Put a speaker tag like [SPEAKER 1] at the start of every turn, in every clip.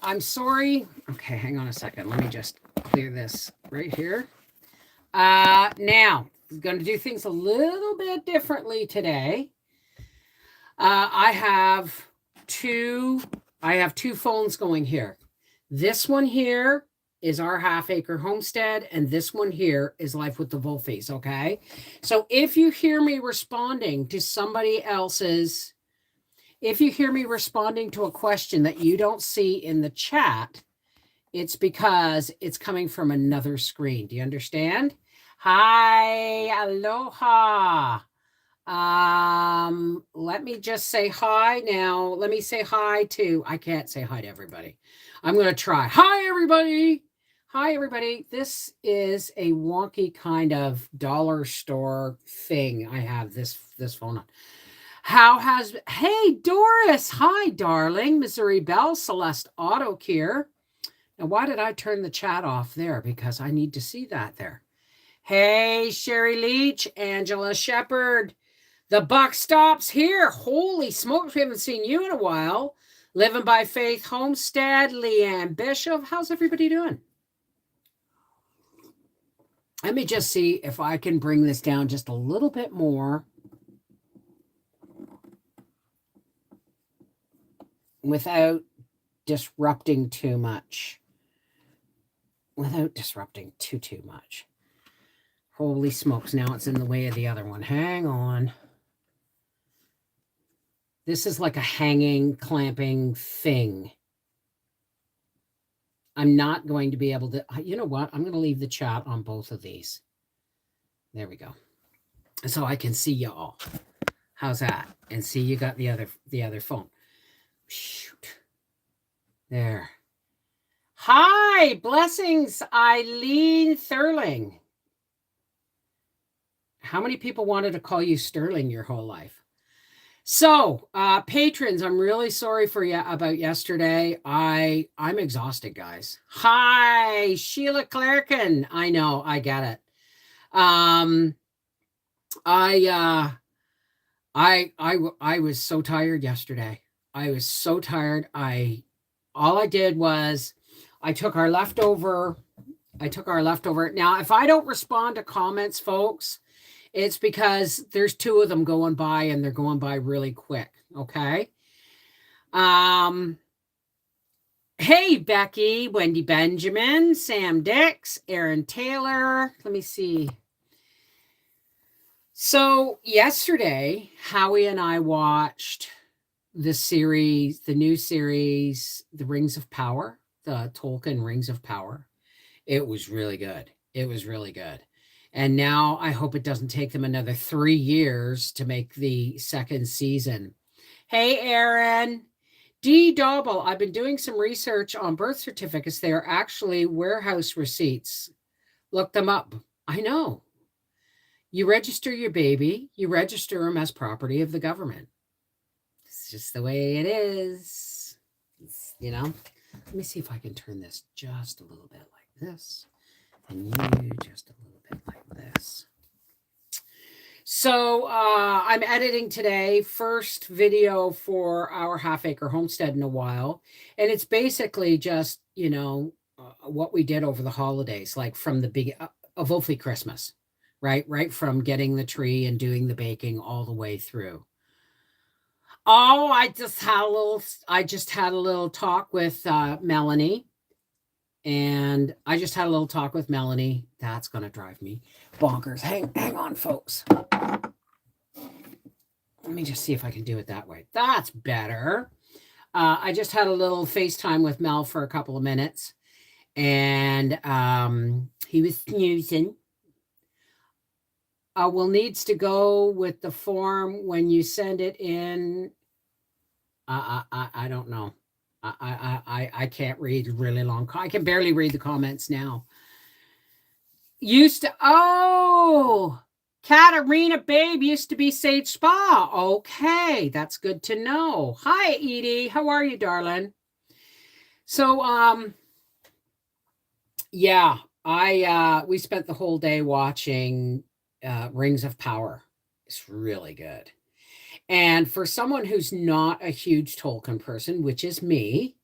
[SPEAKER 1] I'm sorry. Okay, hang on a second. Let me just clear this right here. Now, I'm going to do things a little bit differently today. I have two. I have two phones going here. This one here is our half acre homestead, and this one here is Life with the Wolfies. Okay, so if you hear me responding to a question that you don't see in the chat, it's because it's coming from another screen. Do you understand? Hi, aloha. Let me just say hi now. Let me say hi to, I can't say hi to everybody. I'm going to try. Hi, everybody. Hi, everybody. This is a wonky kind of dollar store thing. I have this phone on. Hey, Doris. Hi, darling. Missouri Belle, Celeste Auto here. Now, why did I turn the chat off there? Because I need to see that there. Hey, Sherry Leach, Angela Shepherd. The buck stops here. Holy smokes, we haven't seen you in a while. Living by Faith Homestead, Leanne Bishop. How's everybody doing? Let me just see if I can bring this down just a little bit more without disrupting too much. Without disrupting too much. Holy smokes, now it's in the way of the other one. Hang on. This is like a hanging, clamping thing. I'm not going to be able to, you know what? I'm going to leave the chat on both of these. There we go. So I can see y'all. How's that? And see you got the other phone. Shoot. There. Hi, blessings, Eileen Thurling. How many people wanted to call you Sterling your whole life? So, patrons, I'm really sorry for you about yesterday. I'm exhausted, guys. Hi, Sheila Clarkin. I know, I get it. I was so tired yesterday. I was so tired. All I did was I took our leftover. Now, if I don't respond to comments, folks, it's because there's two of them going by and they're going by really quick. Okay. Hey, Becky, Wendy Benjamin, Sam Dix, Aaron Taylor. Let me see. So yesterday, Howie and I watched the new series, The Rings of Power, the Tolkien Rings of Power. It was really good. And now I hope it doesn't take them another 3 years to make the second season. Hey, Aaron. D. Dauble, I've been doing some research on birth certificates. They are actually warehouse receipts. Look them up. I know. You register your baby, you register them as property of the government. It's just the way it is. Let me see if I can turn this just a little bit like this. And you just a little bit like this. So I'm editing today, first video for our half acre homestead in a while. And it's basically just, what we did over the holidays, like from the big of hopefully Christmas, right from getting the tree and doing the baking all the way through. Oh, I just had a little talk with Melanie. And I just had a little talk with Melanie. That's going to drive me bonkers. Hang on, folks. Let me just see if I can do it that way. That's better. I just had a little FaceTime with Mel for a couple of minutes. And he was snoozing. Will needs to go with the form when you send it in. I don't know. I can't read really long. I can barely read the comments now. Katarina Babe used to be Sage Spa. Okay, that's good to know. Hi, Edie. How are you, darling? So, we spent the whole day watching Rings of Power. It's really good. And for someone who's not a huge Tolkien person, which is me,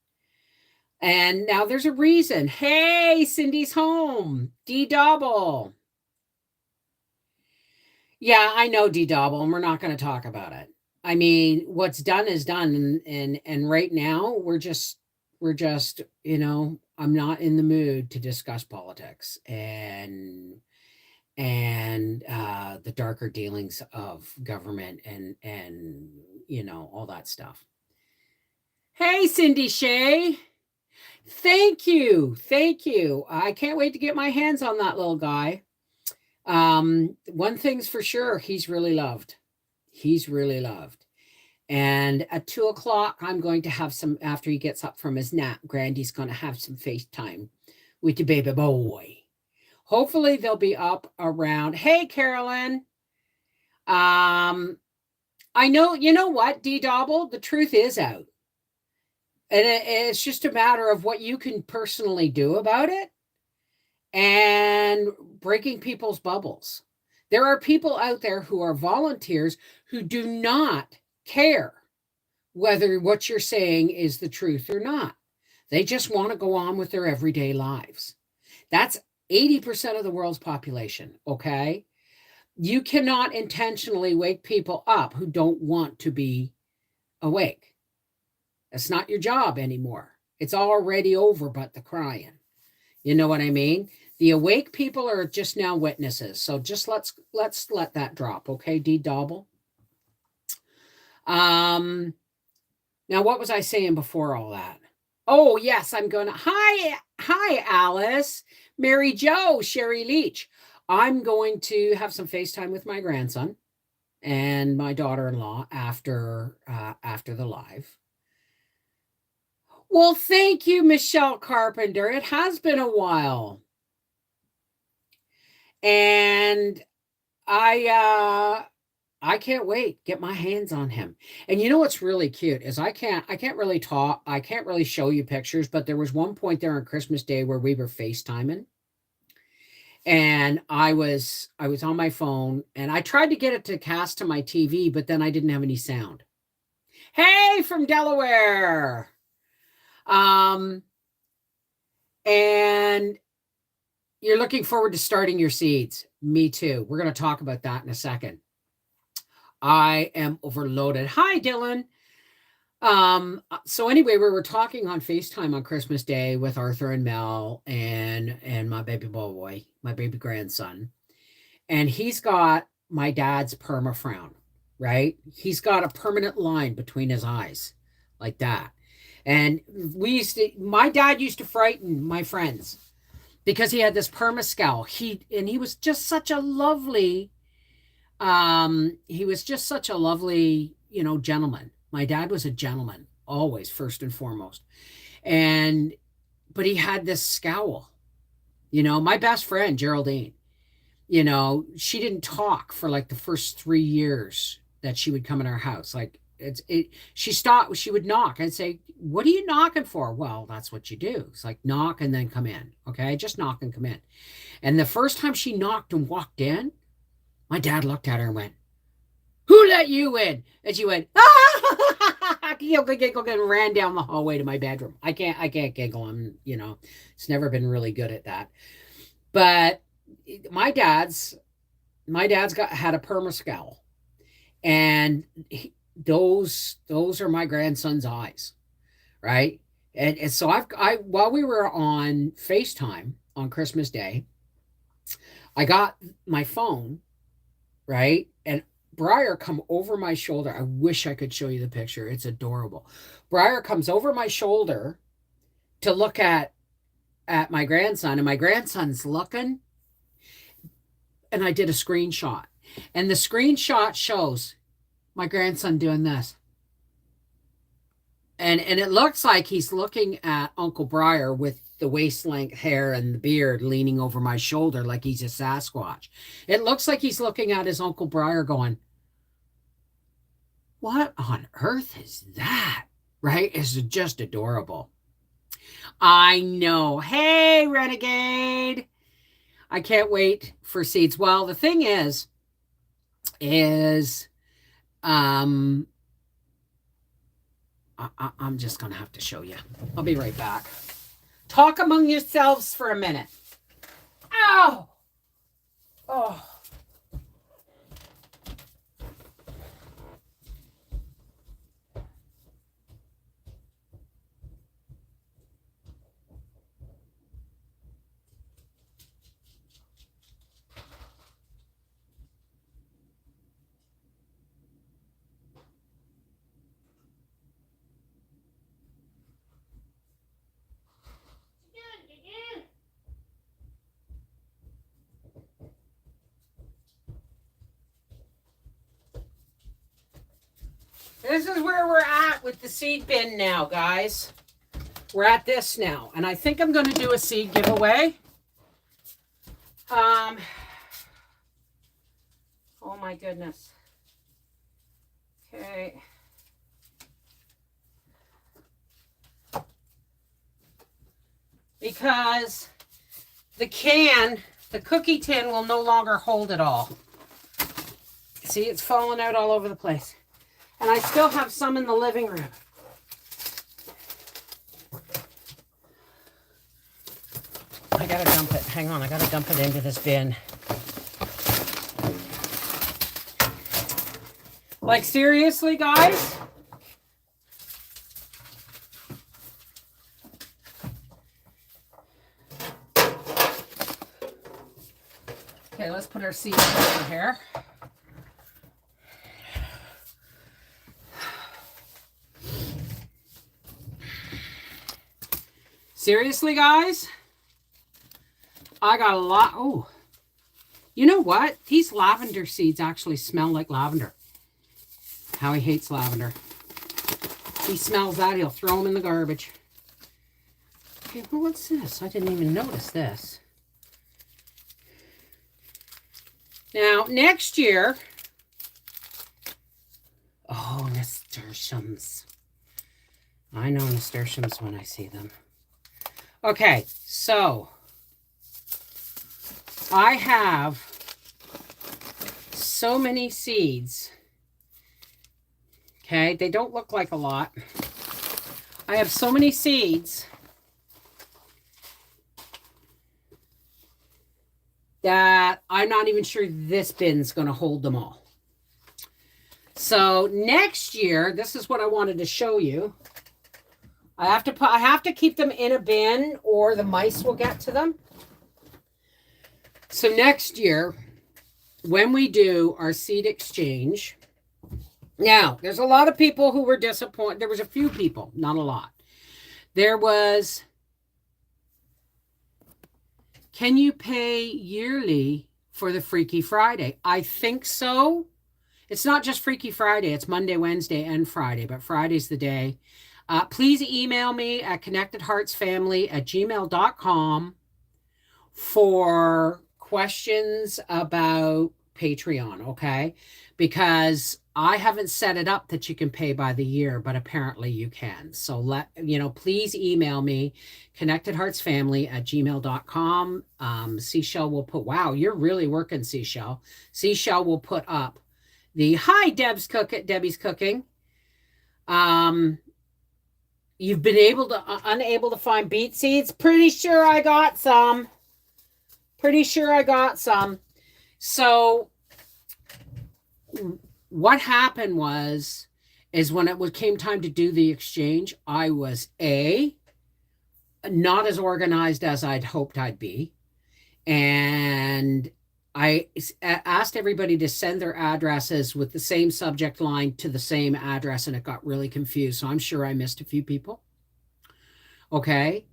[SPEAKER 1] And now there's a reason. Hey, Cindy's home. D double. Yeah, I know D double, and we're not going to talk about it. I mean, what's done is done, and right now we're just I'm not in the mood to discuss politics and the darker dealings of government and all that stuff. Hey, Cindy Shay. Thank you. Thank you. I can't wait to get my hands on that little guy. One thing's for sure, he's really loved. He's really loved. And at 2 o'clock, I'm going to have some, after he gets up from his nap, Grandy's going to have some FaceTime with the baby boy. Hopefully they'll be up around. Hey, Carolyn. I know, you know what, D Double, the truth is out. And it's just a matter of what you can personally do about it and breaking people's bubbles. There are people out there who are volunteers who do not care whether what you're saying is the truth or not. They just want to go on with their everyday lives. That's 80% of the world's population, okay? You cannot intentionally wake people up who don't want to be awake. That's not your job anymore. It's already over, but the crying. You know what I mean? The awake people are just now witnesses. So just let's let that drop, okay, D Double? Now what was I saying before all that? Oh, yes, I'm going to Hi Alice, Mary Jo, Sherry Leach. I'm going to have some FaceTime with my grandson and my daughter-in-law after the live. Well, thank you, Michelle Carpenter. It has been a while. And I can't wait. Get my hands on him. And you know what's really cute is I can't really talk. I can't really show you pictures, but there was one point there on Christmas Day where we were FaceTiming. And I was on my phone and I tried to get it to cast to my TV, but then I didn't have any sound. Hey, from Delaware. And you're looking forward to starting your seeds. Me too. We're going to talk about that in a second. I am overloaded. Hi, Dylan. So anyway, we were talking on FaceTime on Christmas Day with Arthur and Mel and my baby boy, my baby grandson. And he's got my dad's perma frown, right? He's got a permanent line between his eyes like that. And my dad used to frighten my friends because he had this perma scowl. He was just such a lovely, gentleman. My dad was a gentleman, always, first and foremost. But he had this scowl. My best friend, Geraldine, she didn't talk for like the first 3 years that she would come in our house. Like she stopped, she would knock. I'd say, what are you knocking for? Well, that's what you do. It's like knock and then come in. Okay. Just knock and come in. And the first time she knocked and walked in, my dad looked at her and went, who let you in? And she went, giggle, and ran down the hallway to my bedroom. I can't giggle. It's never been really good at that. But my dad's had a perma scowl, and those are my grandson's eyes, right? And so while we were on FaceTime on Christmas Day, I got my phone, right? And Briar come over my shoulder. I wish I could show you the picture. It's adorable. Briar comes over my shoulder to look at my grandson, and my grandson's looking, and I did a screenshot. And the screenshot shows my grandson doing this. And it looks like he's looking at Uncle Briar with the waist-length hair and the beard leaning over my shoulder like he's a Sasquatch. It looks like he's looking at his Uncle Briar going, what on earth is that? Right? It's just adorable. I know. Hey, Renegade. I can't wait for seeds. Well, the thing is I'm just going to have to show you. I'll be right back. Talk among yourselves for a minute. Ow! Oh. This is where we're at with the seed bin now, guys. We're at this now. And I think I'm going to do a seed giveaway. Oh my goodness. Okay. Because the cookie tin will no longer hold it all. See, it's falling out all over the place. And I still have some in the living room. I gotta dump it. Hang on, I gotta dump it into this bin. Like, seriously, guys? Okay, let's put our seeds over here. Seriously, guys? I got a lot. Oh, you know what? These lavender seeds actually smell like lavender. Howie hates lavender. He smells that, he'll throw them in the garbage. Okay, well, what's this? I didn't even notice this. Now, next year... Oh, nasturtiums. I know nasturtiums when I see them. Okay, so... I have so many seeds. Okay, they don't look like a lot. I have so many seeds that I'm not even sure this bin's going to hold them all. So next year, this is what I wanted to show you. I have to keep them in a bin or the mice will get to them. So next year, when we do our seed exchange, now, there's a lot of people who were disappointed. There was a few people, not a lot. There was, can you pay yearly for the Freaky Friday? I think so. It's not just Freaky Friday. It's Monday, Wednesday, and Friday, but Friday's the day. Please email me at connectedheartsfamily@gmail.com for questions about Patreon, okay? Because I haven't set it up that you can pay by the year, but apparently you can. So please email me, connectedheartsfamily@gmail.com. Seashell will put, wow, you're really working, Seashell. Seashell will put up the, hi, Debbie's Cooking. You've been unable to find beet seeds? Pretty sure I got some. So what happened is when it came time to do the exchange, I was not as organized as I'd hoped I'd be. And I asked everybody to send their addresses with the same subject line to the same address, and it got really confused. So I'm sure I missed a few people. Okay.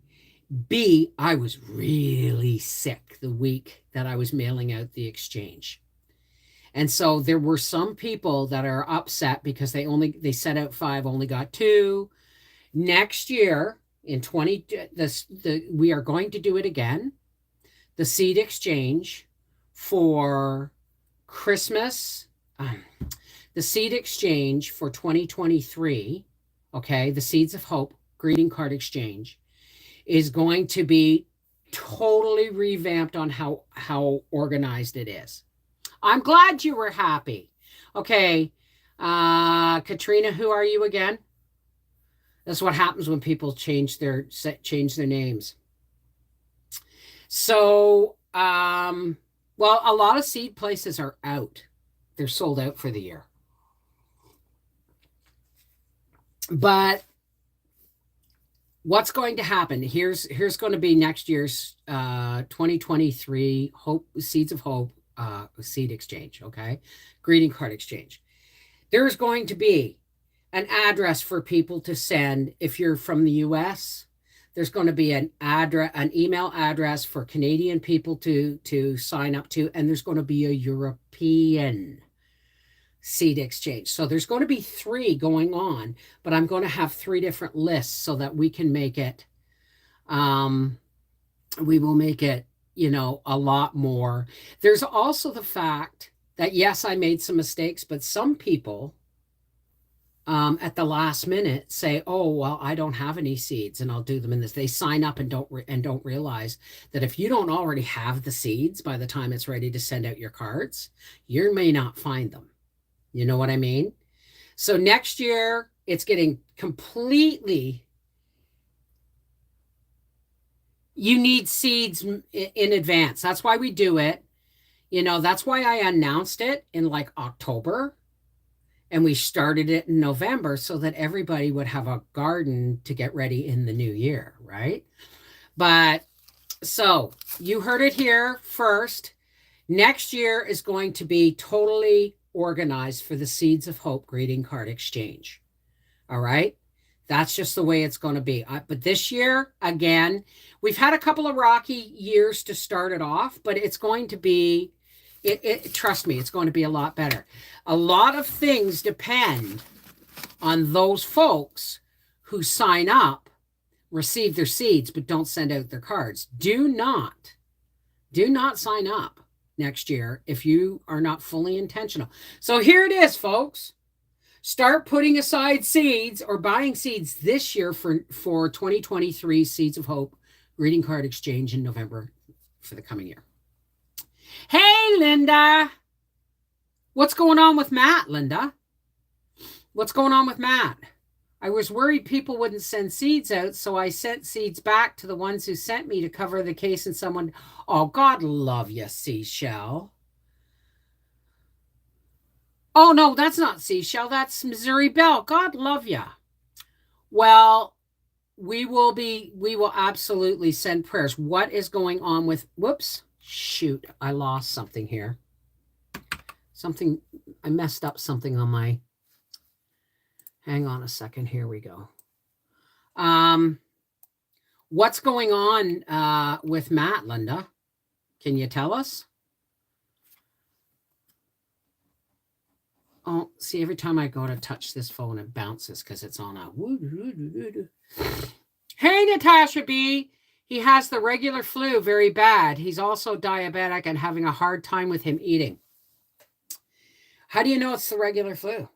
[SPEAKER 1] B, I was really sick the week that I was mailing out the exchange. And so there were some people that are upset because they set out 5, only got 2. Next year in we are going to do it again. The seed exchange for Christmas, the seed exchange for 2023, okay, the Seeds of Hope greeting card exchange is going to be totally revamped on how organized it is. I'm glad you were happy. Okay, Katrina, who are you again? That's what happens when people change their names. So, well, a lot of seed places are out. They're sold out for the year. But what's going to happen? Here's going to be next year's 2023 Hope Seeds of Hope seed exchange, okay? Greeting card exchange. There's going to be an address for people to send if you're from the US. There's going to be an email address for Canadian people to sign up to, and there's going to be a European seed exchange. So there's going to be 3 going on, but I'm going to have 3 different lists so that we can make it we will make it, a lot more. There's also the fact that yes, I made some mistakes, but some people at the last minute say, "Oh, well, I don't have any seeds, and I'll do them in this." They sign up and don't realize that if you don't already have the seeds by the time it's ready to send out your cards, you may not find them. You know what I mean? So next year, it's getting completely. You need seeds in advance. That's why we do it. That's why I announced it in like October. And we started it in November so that everybody would have a garden to get ready in the new year, right? But so you heard it here first. Next year is going to be totally organized for the Seeds of Hope greeting card exchange. All right? That's just the way it's going to be. But this year, again, we've had a couple of rocky years to start it off, but it's going to be trust me, it's going to be a lot better. A lot of things depend on those folks who sign up, receive their seeds, but don't send out their cards. Do not sign up next year if you are not fully intentional. So here it is, folks. Start putting aside seeds or buying seeds this year for 2023 Seeds of Hope greeting card exchange in November for the coming year. Hey, Linda. What's going on with Matt, Linda? What's going on with Matt? I was worried people wouldn't send seeds out, so I sent seeds back to the ones who sent me to cover the case and someone... Oh, God love you, Seashell. Oh, no, that's not Seashell. That's Missouri Belle. God love you. Well, we will absolutely send prayers. What is going on with... Whoops. Shoot, I lost something here. I messed up something on my... Hang on a second. Here we go. What's going on with Matt, Linda? Can you tell us? Oh, see, every time I go to touch this phone, it bounces because it's on a... Hey, Natasha B. He has the regular flu very bad. He's also diabetic and having a hard time with him eating. How do you know it's the regular flu?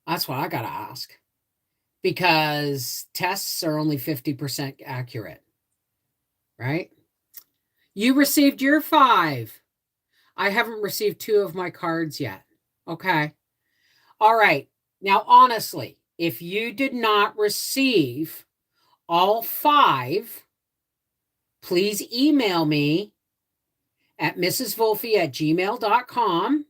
[SPEAKER 1] That's what I got to ask. Because tests are only 50% accurate. Right? You received your 5. I haven't received 2 of my cards yet. Okay. All right. Now, honestly, if you did not receive all 5, please email me at mrswolfie@gmail.com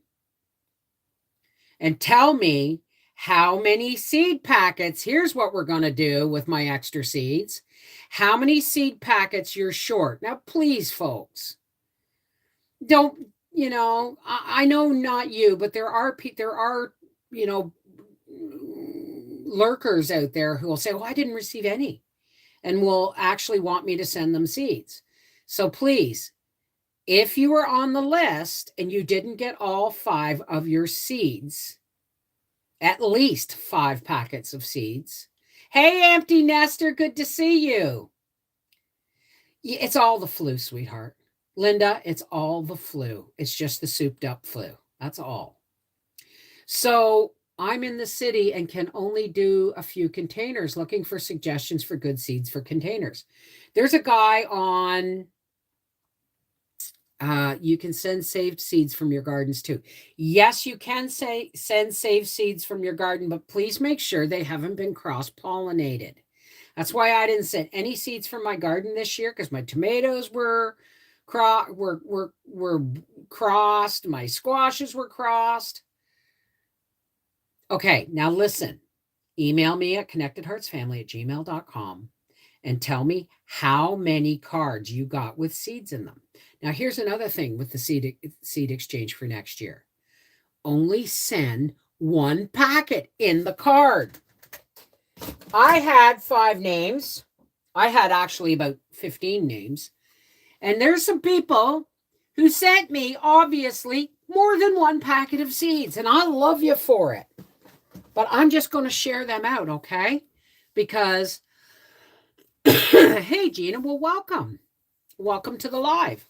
[SPEAKER 1] and tell me how many seed packets. Here's what we're going to do with my extra seeds. How many seed packets you're short. Now, please, folks, don't, I know not you, but there are, lurkers out there who will say, well, I didn't receive any, and will actually want me to send them seeds. So please, if you were on the list and you didn't get all 5 of your seeds, at least 5 packets of seeds. Hey, empty nester, good to see you. It's all the flu, sweetheart. Linda, it's all the flu. It's just the souped up flu. That's all. So I'm in the city and can only do a few containers, looking for suggestions for good seeds for containers. There's a guy on... you can send saved seeds from your gardens too. Yes, you can send saved seeds from your garden, but please make sure they haven't been cross-pollinated. That's why I didn't send any seeds from my garden this year, because my tomatoes were crossed, my squashes were crossed. Okay, now listen. Email me at connectedheartsfamily@gmail.com and tell me how many cards you got with seeds in them. Now, here's another thing with the seed exchange for next year. Only send one packet in the card. I had 5 names. I had actually about 15 names. And there's some people who sent me, obviously, more than one packet of seeds. And I love you for it. But I'm just going to share them out, okay? Because, hey, Gina, well, welcome. Welcome to the live.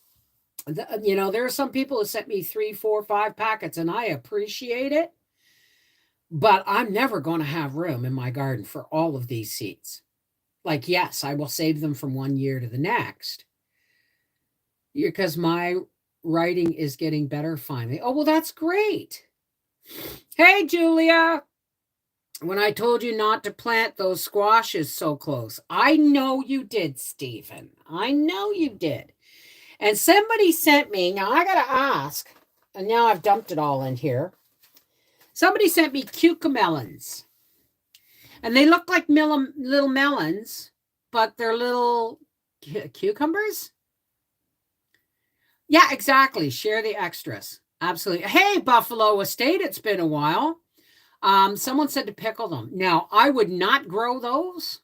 [SPEAKER 1] There are some people who sent me 3, 4, 5 packets, and I appreciate it. But I'm never going to have room in my garden for all of these seeds. Like, yes, I will save them from one year to the next, because my writing is getting better finally. Oh, well, that's great. Hey, Julia. When I told you not to plant those squashes so close. I know you did, Stephen. I know you did. And somebody sent me, now I got to ask, and now I've dumped it all in here. Somebody sent me cucamelons. And they look like little melons, but they're little cucumbers. Yeah, exactly. Share the extras. Absolutely. Hey, Buffalo Estate, it's been a while. Someone said to pickle them. Now, I would not grow those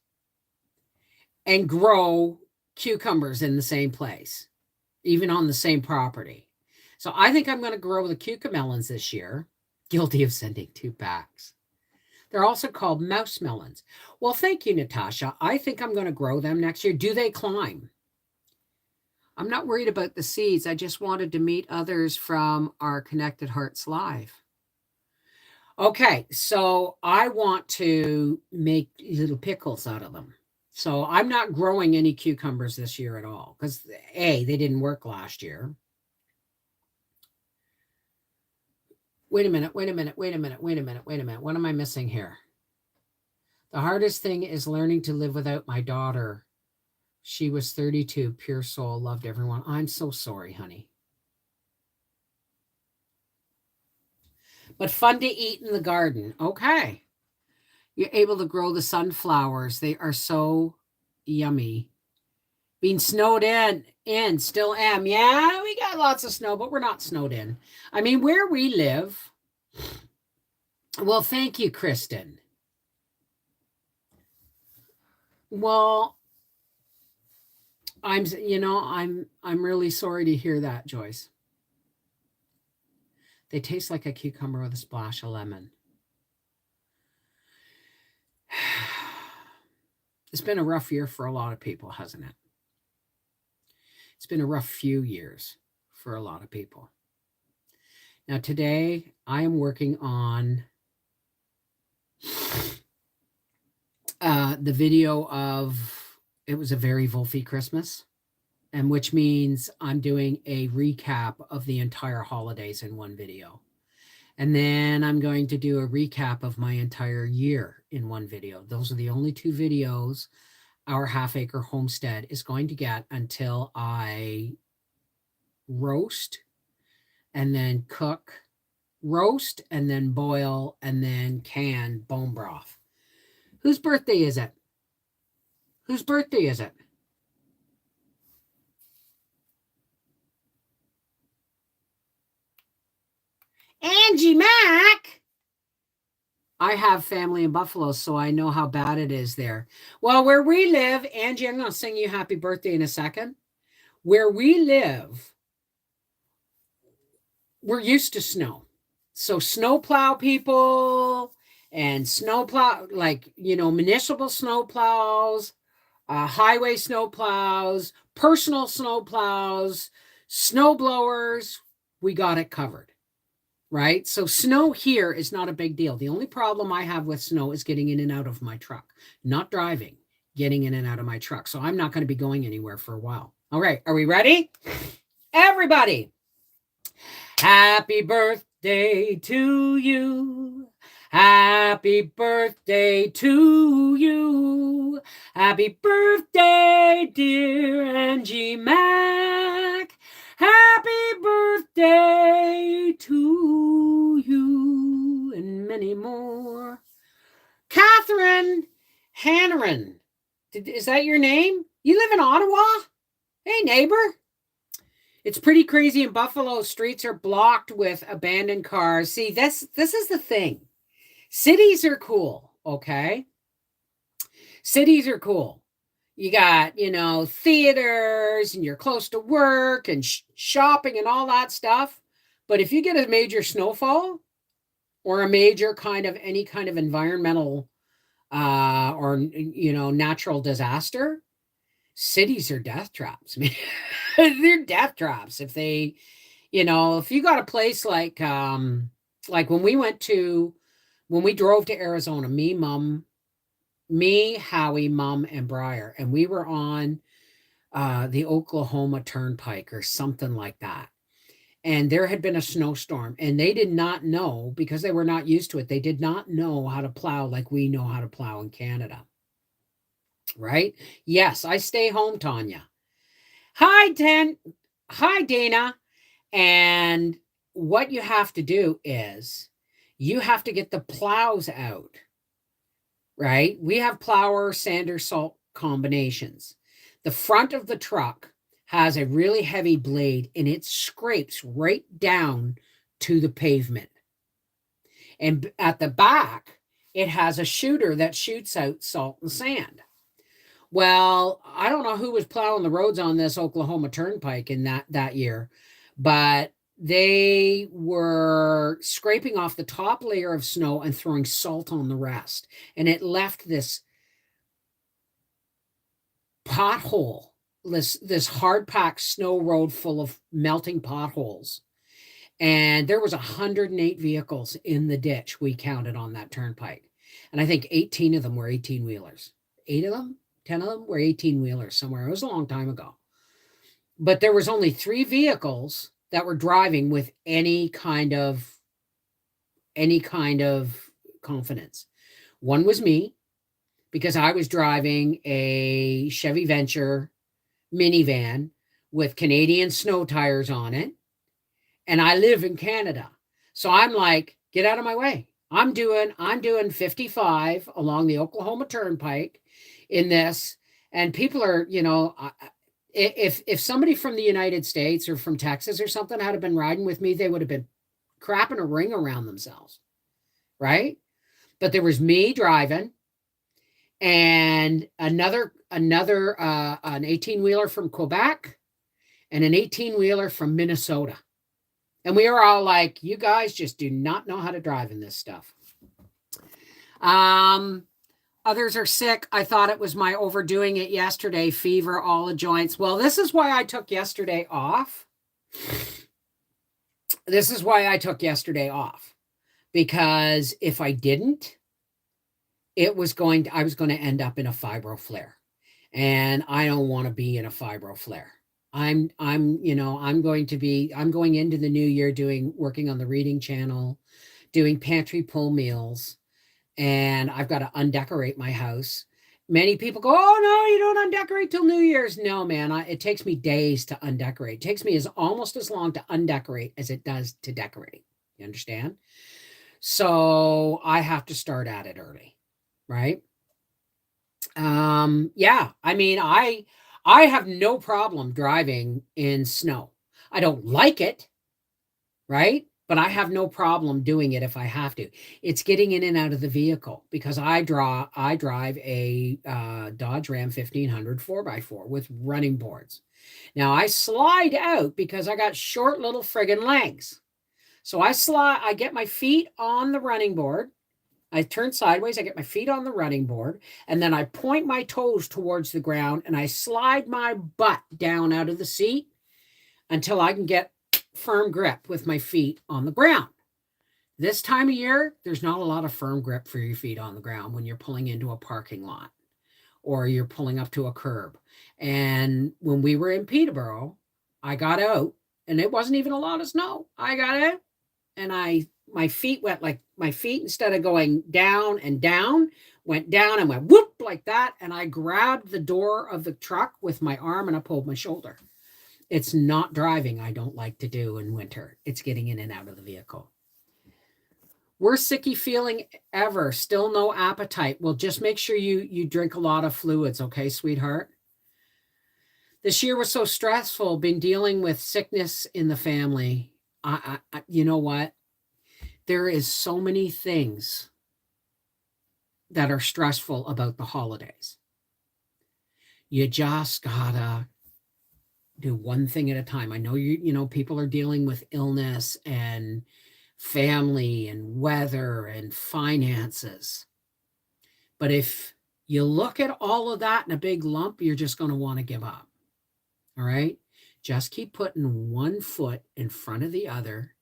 [SPEAKER 1] and grow cucumbers in the same place, even on the same property. So I think I'm going to grow the cucamelons this year. Guilty of sending 2 packs. They're also called mouse melons. Well, thank you, Natasha. I think I'm going to grow them next year. Do they climb? I'm not worried about the seeds. I just wanted to meet others from our Connected Hearts Live. Okay, so I want to make little pickles out of them. So I'm not growing any cucumbers this year at all, because A, they didn't work last year. Wait a minute. What am I missing here? The hardest thing is learning to live without my daughter. She was 32, pure soul, loved everyone. I'm so sorry, honey. But fun to eat in the garden. Okay. You're able to grow the sunflowers. They are so yummy. Being snowed in, still am. Yeah, we got lots of snow, but we're not snowed in. I mean, where we live. Well, thank you, Kristen. Well, I'm really sorry to hear that, Joyce. They taste like a cucumber with a splash of lemon. It's been a rough year for a lot of people, hasn't it? It's been a rough few years for a lot of people. Now, today, I am working on the video of, it was a very Wolfie Christmas, and which means I'm doing a recap of the entire holidays in one video. And then I'm going to do a recap of my entire year in one video. Those are the only 2 videos our half-acre homestead is going to get until I roast and then cook, roast and then boil and then can bone broth. Whose birthday is it? Whose birthday is it? Angie Mack. I have family in Buffalo, so I know how bad it is there. Well, where we live, Angie, I'm going to sing you happy birthday in a second. Where we live, we're used to snow. So snowplow people and snowplow, municipal snowplows, highway snowplows, personal snowplows, snow blowers, we got it covered. Right? So snow here is not a big deal. The only problem I have with snow is getting in and out of my truck, not driving, getting in and out of my truck. So I'm not going to be going anywhere for a while. All right. Are we ready? Everybody. Happy birthday to you. Happy birthday to you. Happy birthday, dear Angie Mac. Happy birthday to you and many more. Catherine Hanneran. Is that your name? You live in Ottawa? Hey, neighbor. It's pretty crazy in Buffalo. Streets are blocked with abandoned cars. See, this is the thing. Cities are cool, okay? Cities are cool. You got, theaters and you're close to work and shopping and all that stuff. But if you get a major snowfall or a major any kind of environmental or natural disaster, cities are death traps. They're death traps. If they, if you got a place like when we drove to Arizona, me, Howie, Mom, and Briar, and we were on the Oklahoma Turnpike or something like that. And there had been a snowstorm, and they did not know, because they were not used to it, they did not know how to plow like we know how to plow in Canada. Right? Yes, I stay home, Tanya. Hi, Dana. And what you have to do is you have to get the plows out. Right? We have plower, sander, salt combinations. The front of the truck has a really heavy blade, and it scrapes right down to the pavement. And at the back, it has a shooter that shoots out salt and sand. Well, I don't know who was plowing the roads on this Oklahoma Turnpike in that year, but they were scraping off the top layer of snow and throwing salt on the rest. And it left this pothole, this hard-packed snow road full of melting potholes. And there was 108 vehicles in the ditch we counted on that turnpike. And I think 18 of them were 18-wheelers. 8 of them? 10 of them were 18-wheelers somewhere. It was a long time ago. But there was only 3 vehicles that were driving with any kind of confidence. One was me, because I was driving a Chevy Venture minivan with Canadian snow tires on it, and I live in Canada. So I'm like, get out of my way. I'm doing 55 along the Oklahoma Turnpike in this, and people are, if somebody from the United States or from Texas or something had been riding with me, they would have been crapping a ring around themselves, right? But there was me driving, and another an 18-wheeler from Quebec and an 18-wheeler from Minnesota. And we were all like, you guys just do not know how to drive in this stuff. Others are sick. I thought it was my overdoing it yesterday. Fever, all the joints. Well, this is why I took yesterday off. Because if I didn't, I was going to end up in a fibro flare. And I don't want to be in a fibro flare. I'm going into the new year working on the reading channel, doing pantry pull meals. And I've got to undecorate my house. Many people go, oh, no, you don't undecorate till New Year's. No, man, it takes me days to undecorate. It takes me almost as long to undecorate as it does to decorate. You understand? So I have to start at it early, right? Yeah, I mean, I have no problem driving in snow. I don't like it, right? But I have no problem doing it if I have to. It's getting in and out of the vehicle, because I drive a Dodge Ram 1500 4x4 with running boards. Now I slide out because I got short little friggin' legs. So I get my feet on the running board. I turn sideways, I get my feet on the running board, and then I point my toes towards the ground, and I slide my butt down out of the seat until I can get firm grip with my feet on the ground. This time of year, there's not a lot of firm grip for your feet on the ground when you're pulling into a parking lot or you're pulling up to a curb. And when we were in Peterborough, I got out, and it wasn't even a lot of snow. I got out, and I my feet went like my feet, instead of going down and down, went down and went whoop like that. And I grabbed the door of the truck with my arm and I pulled my shoulder. It's not driving I don't like to do in winter. It's getting in and out of the vehicle. Worst sicky feeling ever. Still no appetite. Well, just make sure you drink a lot of fluids, okay, sweetheart? This year was so stressful, been dealing with sickness in the family. You know what? There is so many things that are stressful about the holidays. You just gotta do one thing at a time. I know people are dealing with illness and family and weather and finances. But if you look at all of that in a big lump, you're just going to want to give up. All right? Just keep putting one foot in front of the other.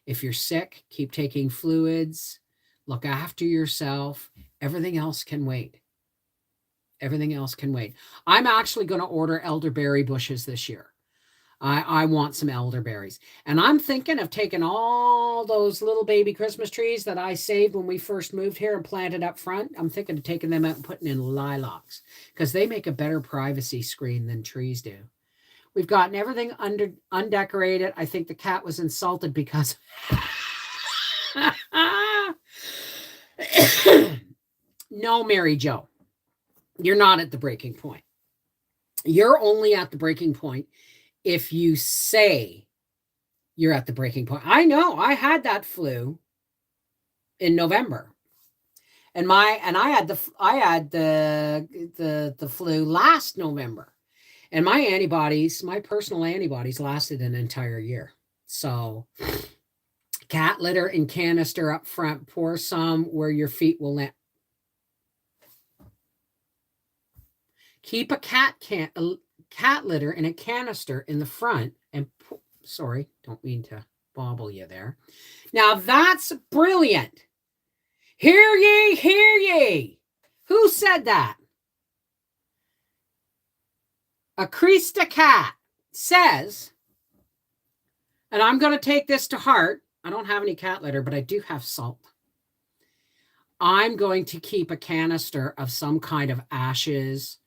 [SPEAKER 1] If you're sick, keep taking fluids. Look after yourself. Everything else can wait. Everything else can wait. I'm actually going to order elderberry bushes this year. I want some elderberries. And I'm thinking of taking all those little baby Christmas trees that I saved when we first moved here and planted up front. I'm thinking of taking them out and putting in lilacs because they make a better privacy screen than trees do. We've gotten everything undecorated. I think the cat was insulted because no, Mary Jo, you're not at the breaking point. You're only at the breaking point if you say you're at the breaking point. I know I had that flu in November. And I had the flu last November. And my personal antibodies lasted an entire year. So cat litter and canister up front, pour some where your feet will land. Keep a cat litter in a canister in the front and sorry, don't mean to bobble you there. Now that's brilliant. Hear ye, hear ye. Who said that? A Krista cat says, and I'm going to take this to heart. I don't have any cat litter, but I do have salt. I'm going to keep a canister of some kind of ashes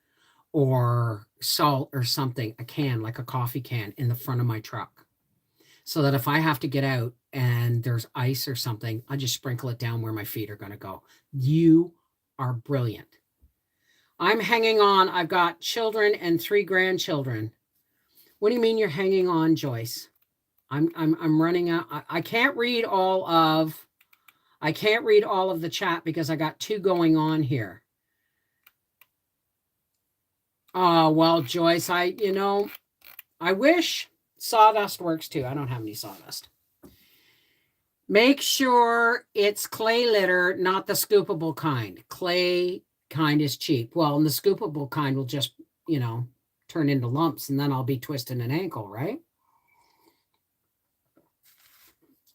[SPEAKER 1] or salt or something, a can, like a coffee can, in the front of my truck. So that if I have to get out and there's ice or something, I just sprinkle it down where my feet are going to go. You are brilliant. I'm hanging on. I've got children and 3 grandchildren. What do you mean you're hanging on, Joyce? I'm running out. I can't read all of the chat because I got 2 going on here. Oh, well, Joyce, I wish sawdust works too. I don't have any sawdust. Make sure it's clay litter, not the scoopable kind. Clay kind is cheap. Well, and the scoopable kind will just, turn into lumps and then I'll be twisting an ankle, right?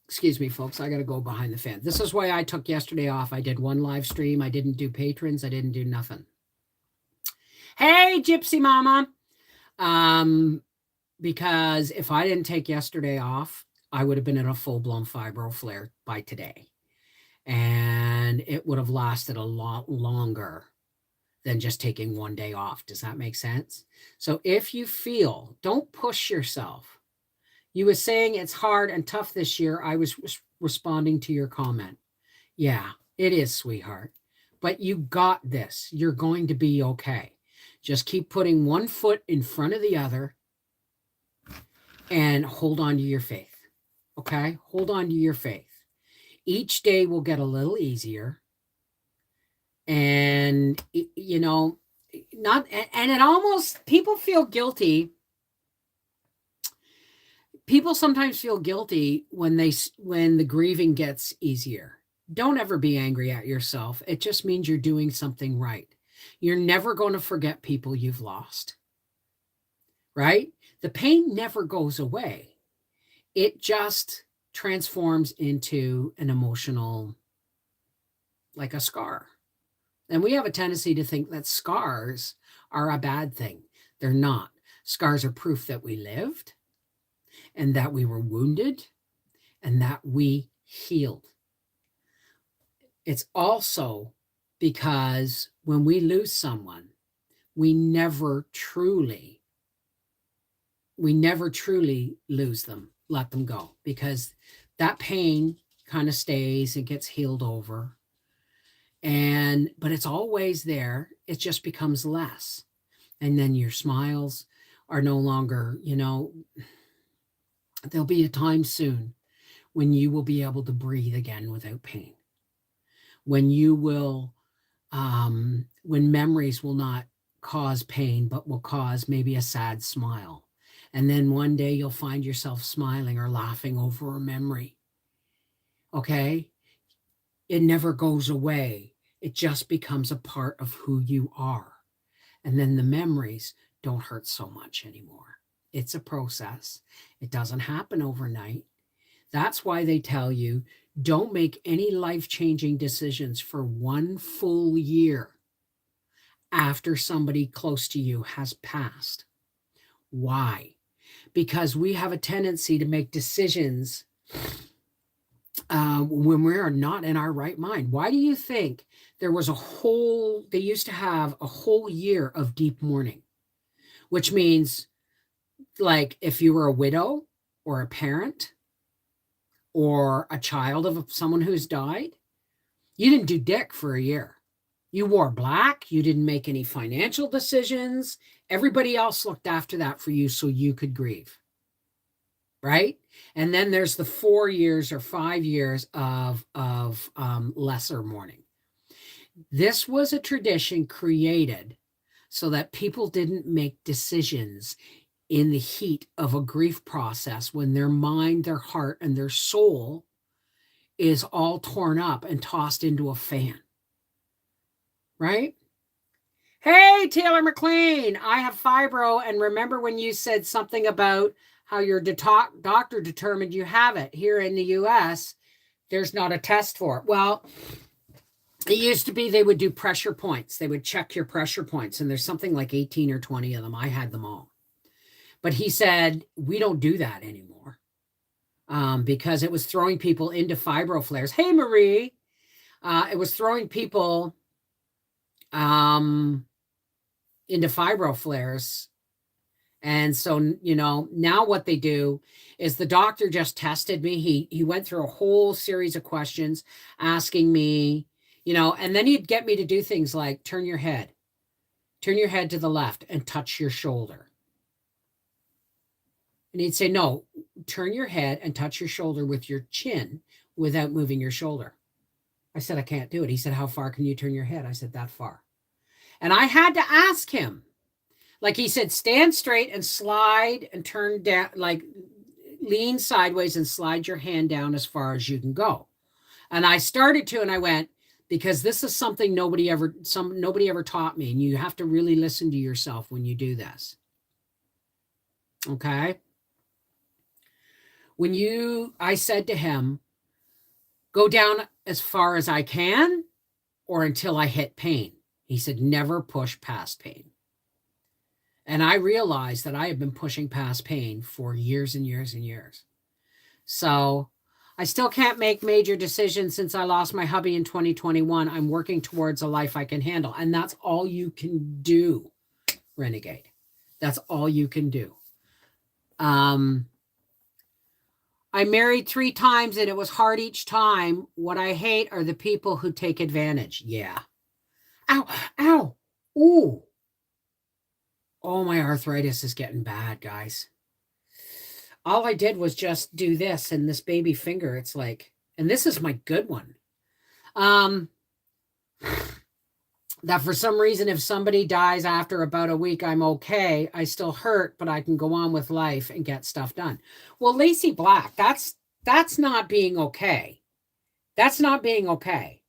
[SPEAKER 1] Excuse me, folks. I got to go behind the fan. This is why I took yesterday off. I did 1 live stream. I didn't do patrons. I didn't do nothing. Hey, Gypsy Mama. Because if I didn't take yesterday off, I would have been in a full-blown fibro flare by today. And it would have lasted a lot longer than just taking 1 day off. Does that make sense? So if you feel, don't push yourself. You were saying it's hard and tough this year. I was responding to your comment. Yeah, it is, sweetheart. But you got this. You're going to be okay. Just keep putting one foot in front of the other and hold on to your faith. Okay? Hold on to your faith. Each day will get a little easier. And, it almost, people feel guilty. People sometimes feel guilty when the grieving gets easier. Don't ever be angry at yourself. It just means you're doing something right. You're never going to forget people you've lost, right? The pain never goes away. It just transforms into an emotional, like a scar. And we have a tendency to think that scars are a bad thing. They're not. Scars are proof that we lived and that we were wounded and that we healed. It's also because when we lose someone, we never truly lose them, let them go, because that pain kind of stays and gets healed over. But it's always there. It just becomes less. And then your smiles are no longer, there'll be a time soon when you will be able to breathe again without pain. When you will, when memories will not cause pain, but will cause maybe a sad smile. And then one day you'll find yourself smiling or laughing over a memory. Okay? It never goes away. It just becomes a part of who you are. And then the memories don't hurt so much anymore. It's a process. It doesn't happen overnight. That's why they tell you, don't make any life-changing decisions for 1 full year after somebody close to you has passed. Why? Because we have a tendency to make decisions when we are not in our right mind. Why do you think they used to have a whole year of deep mourning, which means, like, if you were a widow or a parent or a child of someone who's died, you didn't do dick for a year. You wore black. You didn't make any financial decisions. Everybody else looked after that for you so you could grieve. Right? And then there's the 4 years or 5 years of lesser mourning. This was a tradition created so that people didn't make decisions in the heat of a grief process when their mind, their heart, and their soul is all torn up and tossed into a fan. Right? Hey, Taylor McLean, I have fibro, and remember when you said something about how your doctor determined you have it? Here in the US, there's not a test for it. Well, it used to be they would do pressure points. They would check your pressure points, and there's something like 18 or 20 of them. I had them all. But he said, we don't do that anymore because it was throwing people into fibro flares. Hey, Marie. It was throwing people into fibro flares. And so, now what they do is the doctor just tested me. He went through a whole series of questions asking me, and then he'd get me to do things like turn your head to the left and touch your shoulder. And he'd say, no, turn your head and touch your shoulder with your chin without moving your shoulder. I said, I can't do it. He said, how far can you turn your head? I said, that far. And I had to ask him. Like he said, stand straight and slide and turn down, like lean sideways and slide your hand down as far as you can go. And I started to, and I went, because this is something nobody ever taught me. And you have to really listen to yourself when you do this. Okay. I said to him, go down as far as I can or until I hit pain. He said, never push past pain. And I realized that I have been pushing past pain for years and years and years. So I still can't make major decisions since I lost my hubby in 2021. I'm working towards a life I can handle. And that's all you can do, Renegade. That's all you can do. I married 3 times and it was hard each time. What I hate are the people who take advantage. Yeah. Ow, ow, ooh. Oh, my arthritis is getting bad, guys. All I did was just do this, and this baby finger, it's like, and this is my good one. That for some reason, if somebody dies after about a week, I'm okay. I still hurt, but I can go on with life and get stuff done. Well, Lacey Black, that's not being okay. That's not being okay.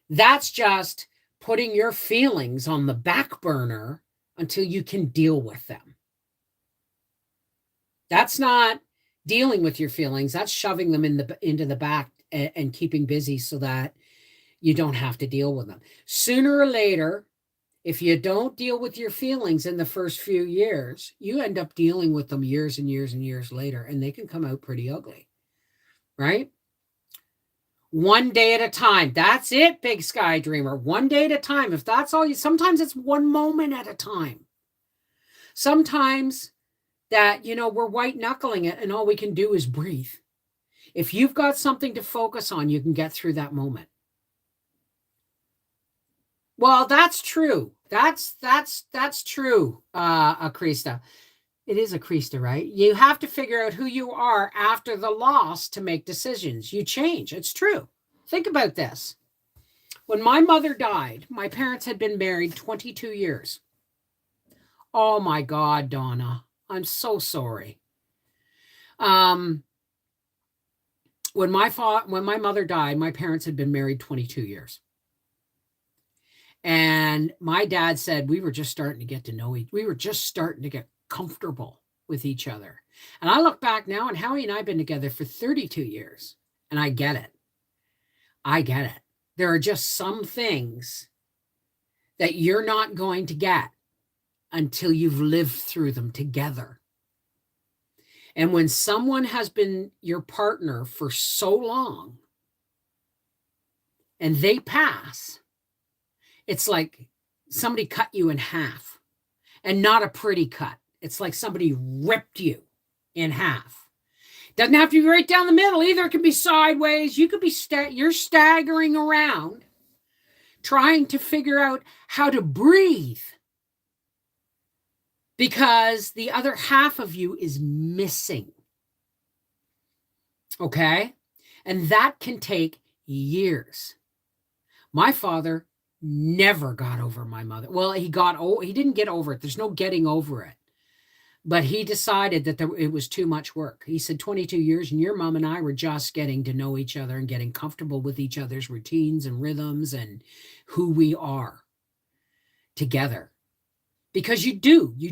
[SPEAKER 1] That's just putting your feelings on the back burner until you can deal with them. That's not dealing with your feelings. That's shoving them into the back and keeping busy so that you don't have to deal with them. Sooner or later, if you don't deal with your feelings in the first few years, you end up dealing with them years and years and years later, and they can come out pretty ugly, right? One day at a time. That's it, big sky dreamer. One day at a time. If that's all you, sometimes it's one moment at a time. Sometimes that, we're white knuckling it and all we can do is breathe. If you've got something to focus on, you can get through that moment. Well, that's true. That's true, Krista. It is a Krista, right? You have to figure out who you are after the loss to make decisions. You change. It's true. Think about this. When my mother died, my parents had been married 22 years. Oh my God, Donna. I'm so sorry. When my mother died, my parents had been married 22 years. And my dad said we were just starting to get to know we were just starting to get comfortable with each other. And I look back now, and Howie and I have been together for 32 years, and I get it. I get it. There are just some things that you're not going to get until you've lived through them together. And when someone has been your partner for so long and they pass, it's like somebody cut you in half, and not a pretty cut. It's like somebody ripped you in half. Doesn't have to be right down the middle either. It can be sideways. You could be you're staggering around trying to figure out how to breathe because the other half of you is missing. Okay? And that can take years. My father never got over my mother. Well, he didn't get over it. There's no getting over it. But he decided that it was too much work. He said 22 years and your mom and I were just getting to know each other and getting comfortable with each other's routines and rhythms and who we are together. Because you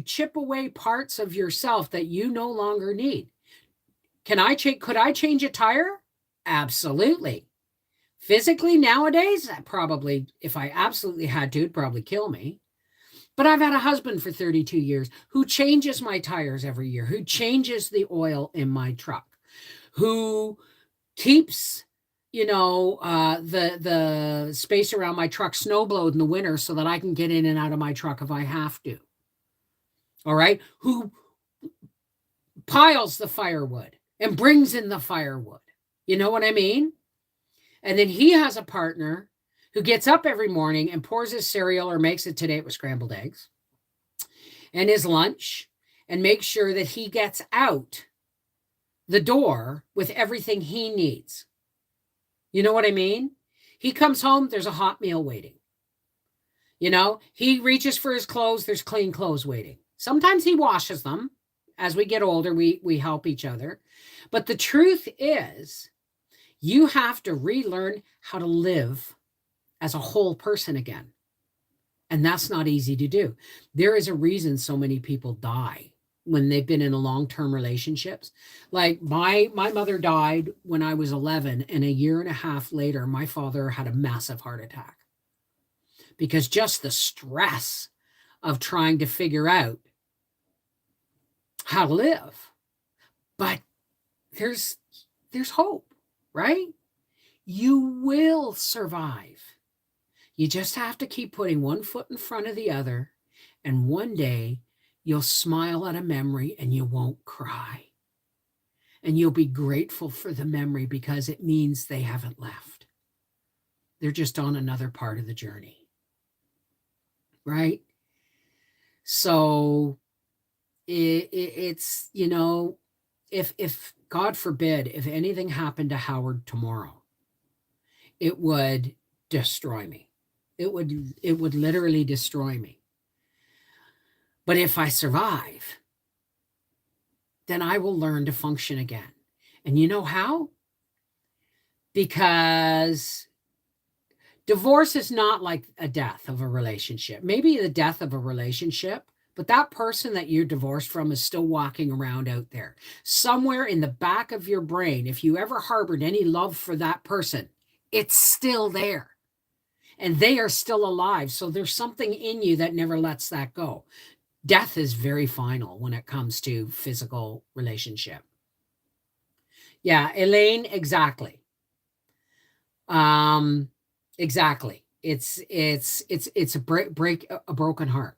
[SPEAKER 1] chip away parts of yourself that you no longer need. Could I change a tire? Absolutely. Physically nowadays, probably, if I absolutely had to, it'd probably kill me. But I've had a husband for 32 years who changes my tires every year, who changes the oil in my truck, who keeps, the space around my truck snowblowed in the winter so that I can get in and out of my truck if I have to. All right? Who piles the firewood and brings in the firewood. You know what I mean? And then he has a partner who gets up every morning and pours his cereal, or makes it today with scrambled eggs, and his lunch, and makes sure that he gets out the door with everything he needs. You know what I mean? He comes home, there's a hot meal waiting. He reaches for his clothes, there's clean clothes waiting. Sometimes he washes them. As we get older, we help each other. But the truth is, you have to relearn how to live as a whole person again. And that's not easy to do. There is a reason so many people die when they've been in long-term relationships. Like my mother died when I was 11, and a year and a half later, my father had a massive heart attack. Because just the stress of trying to figure out how to live. But there's hope, right? You will survive. You just have to keep putting one foot in front of the other, and one day you'll smile at a memory and you won't cry. And you'll be grateful for the memory because it means they haven't left. They're just on another part of the journey. Right? So it's, if God forbid, if anything happened to Howard tomorrow, it would destroy me. It would literally destroy me. But if I survive, then I will learn to function again. And you know how? Because divorce is not like a death of a relationship. Maybe the death of a relationship, but that person that you're divorced from is still walking around out there. Somewhere in the back of your brain, if you ever harbored any love for that person, it's still there. And they are still alive. So there's something in you that never lets that go. Death is very final when it comes to physical relationship. Yeah, Elaine, exactly. Um, exactly. It's a break a broken heart.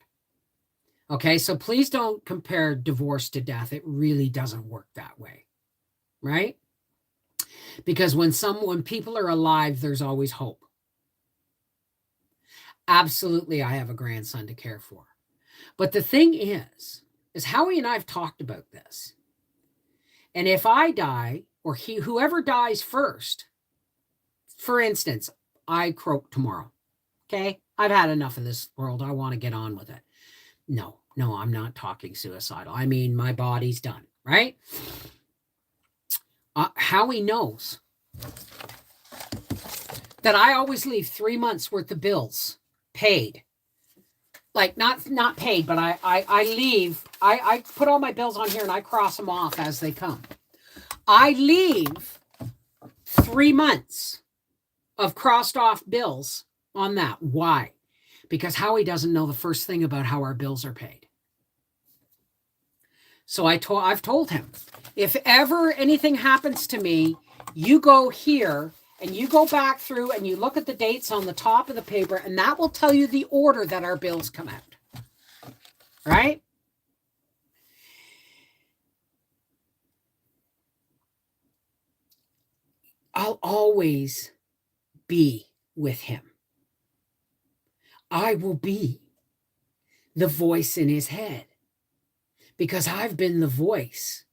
[SPEAKER 1] Okay, so please don't compare divorce to death. It really doesn't work that way, right? Because when people are alive, there's always hope. Absolutely, I have a grandson to care for. But the thing is Howie and I have talked about this. And if I die, or whoever dies first, for instance, I croak tomorrow. Okay, I've had enough of this world. I want to get on with it. No, I'm not talking suicidal. I mean, my body's done, right? Howie knows that I always leave 3 months worth of bills paid. Like not paid, but I leave. I put all my bills on here and I cross them off as they come. I leave 3 months of crossed off bills on that. Why? Because Howie doesn't know the first thing about how our bills are paid. So I've told him, if ever anything happens to me, you go here and you go back through and you look at the dates on the top of the paper, and that will tell you the order that our bills come out. Right? I'll always be with him. I will be the voice in his head because I've been the voice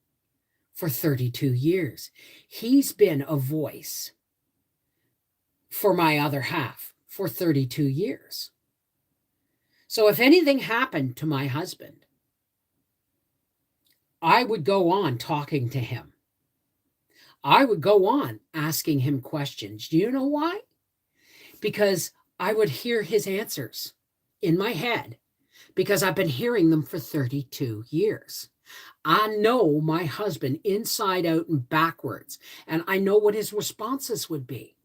[SPEAKER 1] for 32 years. He's been a voice for my other half for 32 years. So if anything happened to my husband, I would go on talking to him. I would go on asking him questions. Do you know why? Because I would hear his answers in my head because I've been hearing them for 32 years. I know my husband inside out and backwards, and I know what his responses would be.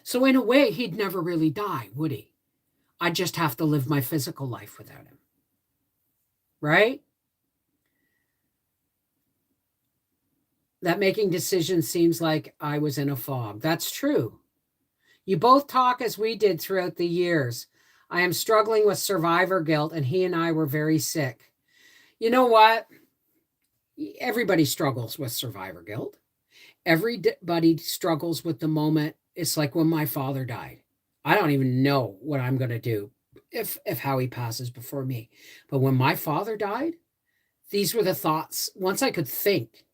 [SPEAKER 1] So in a way, he'd never really die, would he? I'd just have to live my physical life without him. Right? That making decisions seems like I was in a fog. That's true. You both talk as we did throughout the years. I am struggling with survivor guilt, and he and I were very sick. You know what? Everybody struggles with survivor guilt. Everybody struggles with the moment. It's like when my father died. I don't even know what I'm going to do if Howie passes before me. But when my father died, these were the thoughts. Once I could think,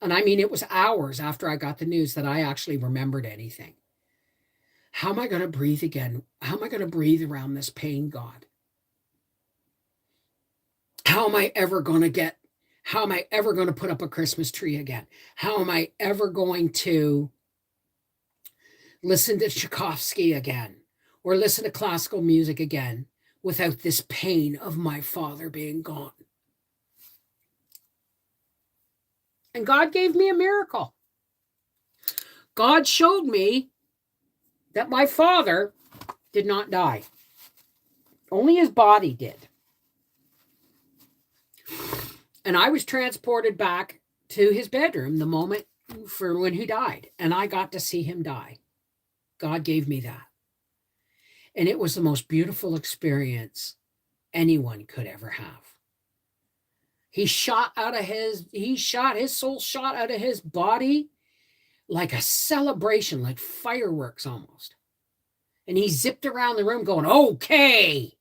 [SPEAKER 1] and I mean, it was hours after I got the news that I actually remembered anything. How am I going to breathe again? How am I going to breathe around this pain, God? How am I ever going to put up a Christmas tree again? How am I ever going to listen to Tchaikovsky again or listen to classical music again without this pain of my father being gone? And God gave me a miracle. God showed me that my father did not die. Only his body did. And I was transported back to his bedroom the moment for when he died. And I got to see him die. God gave me that. And it was the most beautiful experience anyone could ever have. His soul shot out of his body like a celebration, like fireworks almost. And he zipped around the room going, okay,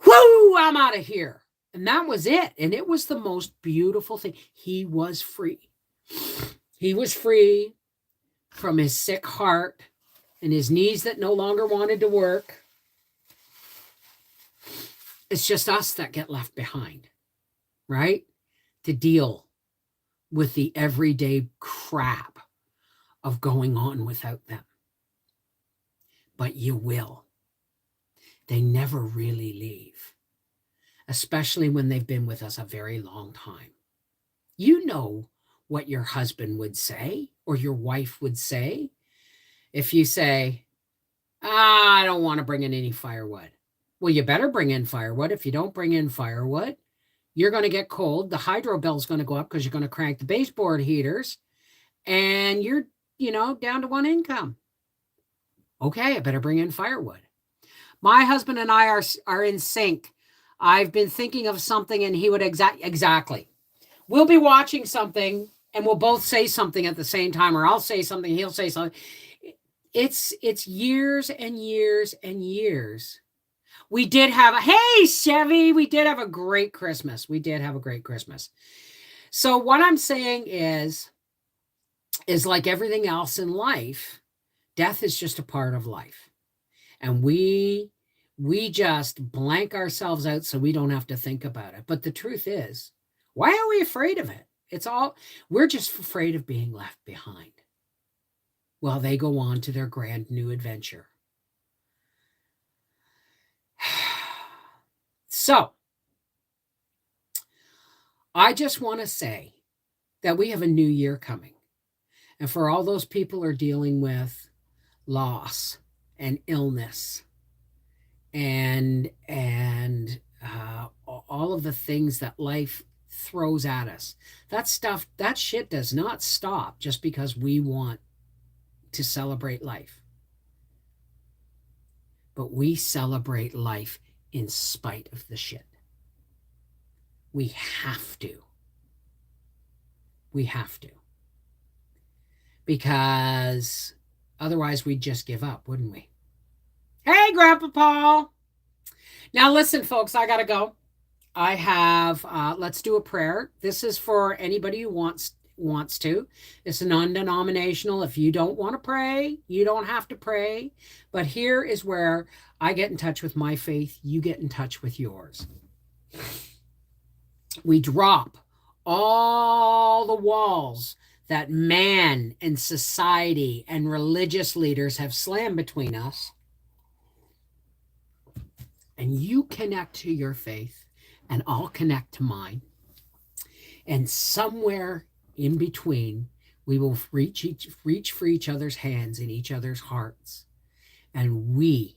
[SPEAKER 1] whoo, I'm out of here. And that was it. And it was the most beautiful thing. He was free. He was free from his sick heart and his knees that no longer wanted to work. It's just us that get left behind, right? To deal with the everyday crap of going on without them. But you will. They never really leave, especially when they've been with us a very long time. You know what your husband would say or your wife would say if you say, I don't want to bring in any firewood. Well, you better bring in firewood. If you don't bring in firewood, you're going to get cold. The hydro bill is going to go up because you're going to crank the baseboard heaters and you're, down to one income. Okay, I better bring in firewood. My husband and I are in sync. I've been thinking of something and he would exactly. We'll be watching something and we'll both say something at the same time, or I'll say something, he'll say something. It's years and years and years. We did have hey Chevy, we did have a great Christmas. We did have a great Christmas. So what I'm saying is like everything else in life, death is just a part of life. And we just blank ourselves out so we don't have to think about it. But the truth is, why are we afraid of it? We're just afraid of being left behind while they go on to their grand new adventure. So, I just want to say that we have a new year coming. And for all those people who are dealing with loss and illness and all of the things that life throws at us, that shit does not stop just because we want to celebrate life. But we celebrate life in spite of the shit. We have to. We have to. Because otherwise we'd just give up, wouldn't we? Hey, Grandpa Paul. Now listen, folks, I got to go. I have, let's do a prayer. This is for anybody who wants to. It's non-denominational. If you don't want to pray, you don't have to pray. But here is where I get in touch with my faith. You get in touch with yours. We drop all the walls that man and society and religious leaders have slammed between us. And you connect to your faith, and I'll connect to mine. And somewhere in between, we will reach for each other's hands and each other's hearts. And we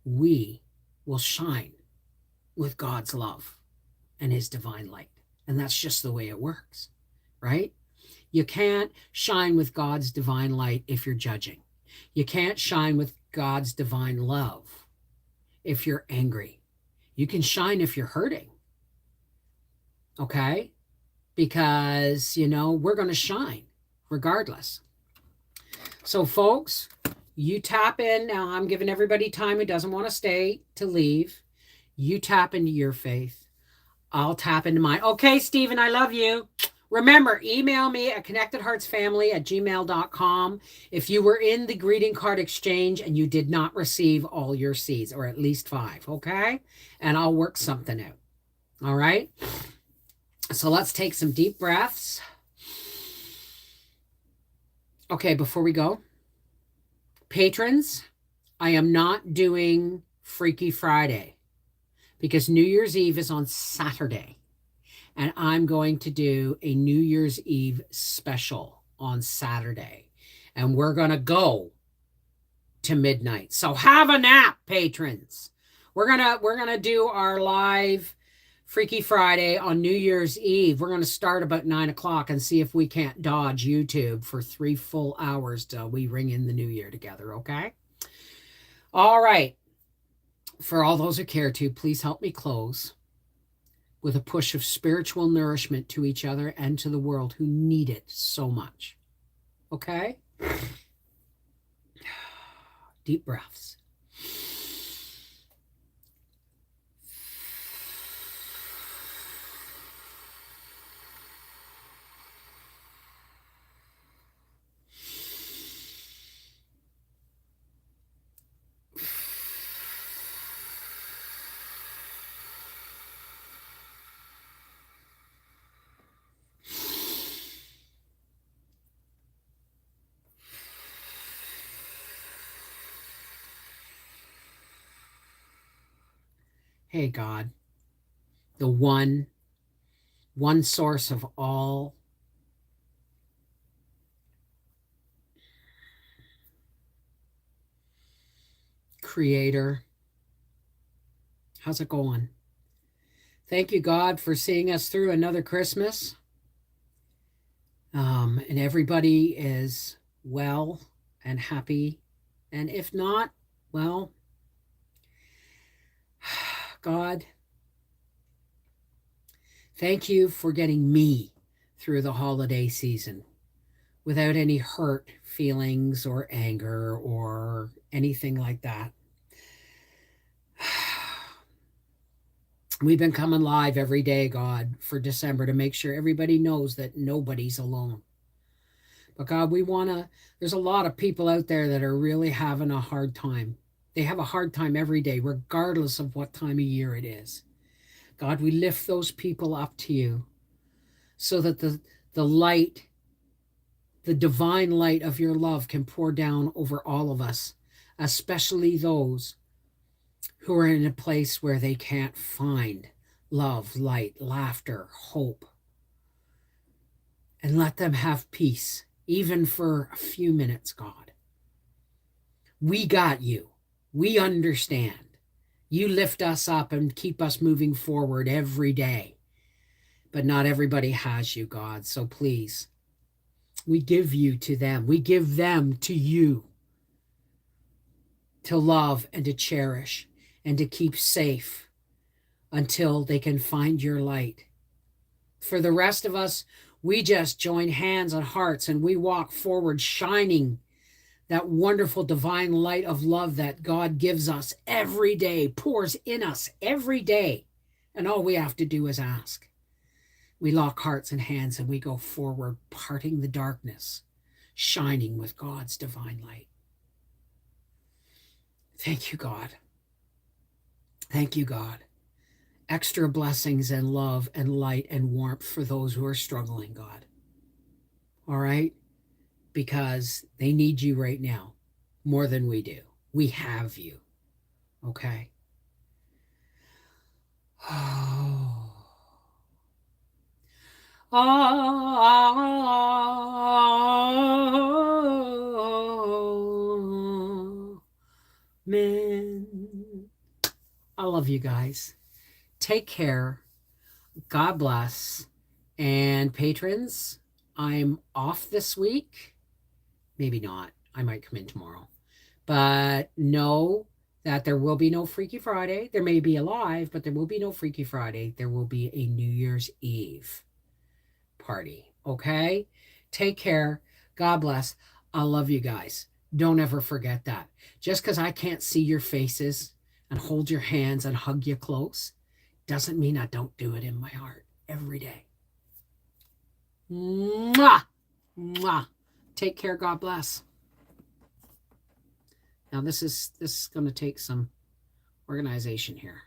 [SPEAKER 1] will shine with God's love and his divine light. And that's just the way it works, right? You can't shine with God's divine light if you're judging. You can't shine with God's divine love if you're angry. You can shine if you're hurting. Okay? Because, we're going to shine regardless. So, folks, you tap in. Now, I'm giving everybody time who doesn't want to stay to leave. You tap into your faith. I'll tap into mine. Okay, Stephen, I love you. Remember, email me at connectedheartsfamily@gmail.com if you were in the greeting card exchange and you did not receive all your seeds, or at least 5, okay? And I'll work something out. All right? So let's take some deep breaths. Okay, before we go, patrons, I am not doing Freaky Friday because New Year's Eve is on Saturday. And I'm going to do a New Year's Eve special on Saturday. And we're going to go to midnight. So have a nap, patrons. We're going to do our live Freaky Friday on New Year's Eve. We're going to start about 9 o'clock and see if we can't dodge YouTube for 3 full hours till we ring in the new year together, okay? All right. For all those who care to, please help me close with a push of spiritual nourishment to each other and to the world who need it so much. Okay? Deep breaths. Hey, God, the one source of all creator. How's it going? Thank you, God, for seeing us through another Christmas. And everybody is well and happy And if not, well, God, thank you for getting me through the holiday season without any hurt feelings or anger or anything like that. We've been coming live every day, God, for December to make sure everybody knows that nobody's alone. But God, there's a lot of people out there that are really having a hard time. They have a hard time every day, regardless of what time of year it is. God, we lift those people up to you so that the light, the divine light of your love can pour down over all of us, especially those who are in a place where they can't find love, light, laughter, hope. And let them have peace, even for a few minutes, God. We got you. We understand. You lift us up and keep us moving forward every day. But not everybody has you, God. So please, we give you to them. We give them to you to love and to cherish and to keep safe until they can find your light. For the rest of us, we just join hands and hearts and we walk forward shining that wonderful divine light of love that God gives us every day, pours in us every day. And all we have to do is ask. We lock hearts and hands and we go forward, parting the darkness, shining with God's divine light. Thank you, God. Thank you, God. Extra blessings and love and light and warmth for those who are struggling, God. All right? Because they need you right now more than we do. We have you. Okay? Oh. Man. I love you guys. Take care. God bless. And patrons, I'm off this week. Maybe not. I might come in tomorrow. But know that there will be no Freaky Friday. There may be a live, but there will be no Freaky Friday. There will be a New Year's Eve party. Okay? Take care. God bless. I love you guys. Don't ever forget that. Just because I can't see your faces and hold your hands and hug you close doesn't mean I don't do it in my heart every day. Mwah! Mwah! Take care. God bless. Now this is going to take some organization here.